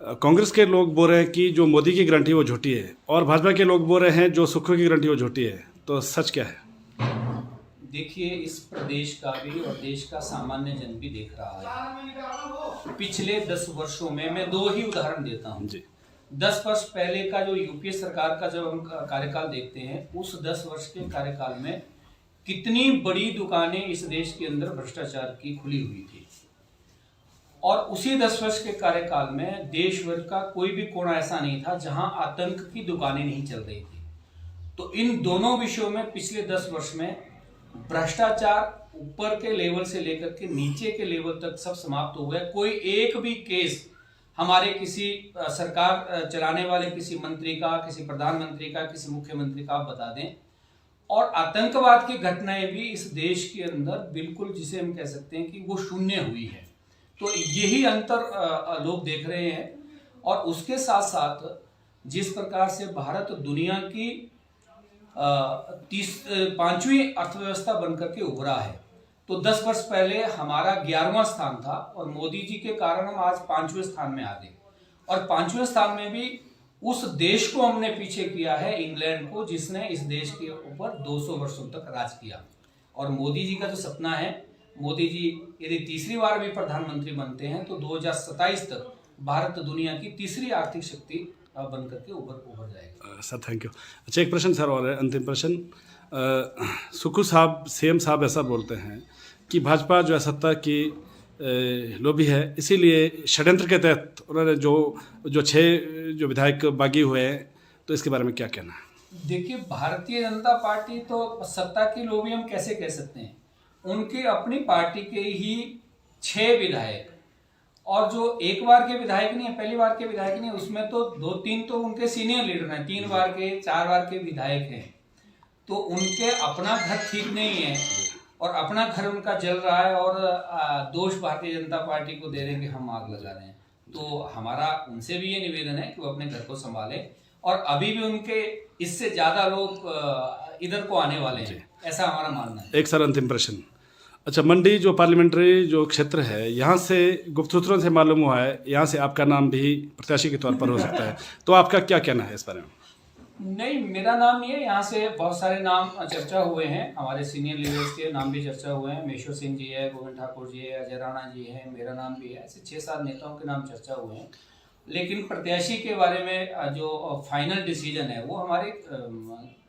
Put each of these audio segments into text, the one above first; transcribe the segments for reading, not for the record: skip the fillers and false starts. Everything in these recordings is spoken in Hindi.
कांग्रेस के लोग बोल रहे हैं कि जो मोदी की गारंटी वो झूठी है, और भाजपा के लोग बोल रहे हैं जो सुखों की गारंटी वो झूठी है। तो सच क्या है? देखिए, इस प्रदेश का भी और देश का सामान्य जन भी देख रहा है। पिछले 10 वर्षों में मैं 2 ही उदाहरण देता हूं जी। 10 वर्ष पहले का जो यूपीए सरकार का जब हम कार्यकाल देखते हैं, उस 10 वर्ष के कार्यकाल में कितनी बड़ी दुकानें इस देश के अंदर भ्रष्टाचार की खुली हुई थी, और उसी 10 वर्ष के कार्यकाल में देश भर का कोई भी कोना ऐसा नहीं था जहां आतंक की दुकानें नहीं चल रही थी। तो इन दोनों विषयों में पिछले 10 वर्ष में भ्रष्टाचार ऊपर के लेवल से लेकर के नीचे के लेवल तक सब समाप्त हो गया। कोई एक भी केस हमारे किसी सरकार चलाने वाले किसी मंत्री का, किसी प्रधानमंत्री का, किसी मुख्यमंत्री का आप बता दें। और आतंकवाद की घटनाएं भी इस देश के अंदर बिल्कुल, जिसे हम कह सकते हैं कि वो शून्य हुई है। तो यही अंतर लोग देख रहे हैं। और उसके साथ साथ जिस प्रकार से भारत दुनिया की 5वीं अर्थव्यवस्था बनकर के उभरा है, तो 10 वर्ष पहले हमारा 11वां स्थान था, और मोदी जी के कारण हम आज 5वें स्थान में आ गए। और 5वें स्थान में भी उस देश को हमने पीछे किया है, इंग्लैंड को, जिसने इस देश के ऊपर 200 वर्षों तक राज किया। और मोदी जी का जो सपना है, मोदी जी यदि तीसरी बार भी प्रधानमंत्री बनते हैं तो 2027 तक भारत दुनिया की तीसरी आर्थिक शक्ति बनकर के उभर जाएगा। Sir thank you. अच्छा, एक प्रश्न सर और है, अंतिम प्रश्न। सुखू साहब, सीएम साहब ऐसा बोलते हैं कि भाजपा जो है सत्ता की लोभी है, इसीलिए षड्यंत्र के तहत उन्होंने जो 6 जो विधायक बागी हुए हैं, तो इसके बारे में क्या कहना है? देखिए, भारतीय जनता पार्टी तो सत्ता की लोभी हम कैसे कह सकते हैं। उनकी अपनी पार्टी के ही 6 विधायक, और जो एक बार के विधायक नहीं है, पहली बार के विधायक नहीं है, उसमें तो 2-3 तो उनके सीनियर लीडर हैं, 3 बार के, 4 बार के विधायक हैं। तो उनके अपना घर ठीक नहीं है, और अपना घर उनका जल रहा है, और दोष भारतीय जनता पार्टी को दे रहे हैं कि हम आग लगा रहे हैं। तो हमारा उनसे भी ये निवेदन है कि वो अपने घर को संभालें, और अभी भी उनके इससे ज्यादा लोग इधर को आने वाले हैं, ऐसा हमारा मानना है। एक सर अंतिम प्रश्न। अच्छा, मंडी जो पार्लियामेंट्री जो क्षेत्र है, यहाँ से गुप्त सूत्रों से मालूम हुआ है, यहाँ से आपका नाम भी प्रत्याशी के तौर पर हो सकता है, तो आपका क्या कहना है इस बारे में? नहीं, मेरा नाम नहीं है। यहाँ से बहुत सारे नाम चर्चा हुए हैं, हमारे सीनियर लीडर्स के नाम भी चर्चा हुए हैं। मेश्वर सिंह जी है, गोविंद ठाकुर जी है, अजय राणा जी है, मेरा नाम भी है। ऐसे 6-7 नेताओं के नाम चर्चा हुए हैं। लेकिन प्रत्याशी के बारे में जो फाइनल डिसीजन है वो हमारे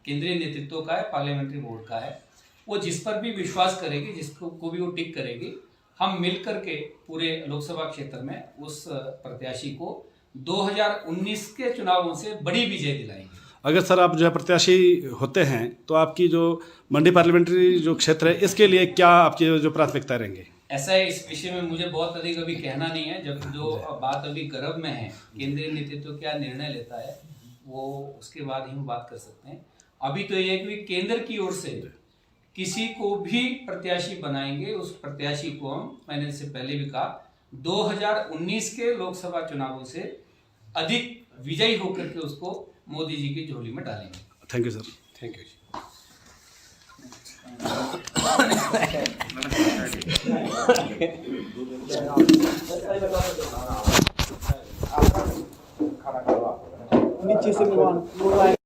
केंद्रीय नेतृत्व का है, पार्लियामेंट्री बोर्ड का है। वो जिस पर भी विश्वास करेगी, जिसको भी वो टिक करेगी, हम मिल करके पूरे लोकसभा क्षेत्र में उस प्रत्याशी को 2019 के चुनावों से बड़ी विजय दिलाएंगे। अगर सर आप जो है प्रत्याशी होते हैं, तो आपकी जो मंडी पार्लियामेंट्री जो क्षेत्र है, इसके लिए क्या आपकी जो प्राथमिकता रहेंगे? ऐसा है, इस विषय में मुझे बहुत अधिक अभी कहना नहीं है। जब जो बात अभी गर्भ में है, केंद्रीय नेतृत्व क्या निर्णय लेता है, वो उसके बाद ही हम बात कर सकते हैं। अभी तो ये है कि केंद्र की ओर से किसी को भी प्रत्याशी बनाएंगे, उस प्रत्याशी को हम, मैंने इससे पहले भी कहा, 2019 के लोकसभा चुनावों से अधिक विजयी होकर के उसको मोदी जी की झोली में डालेंगे। Thank you sir. Thank you. नीचे से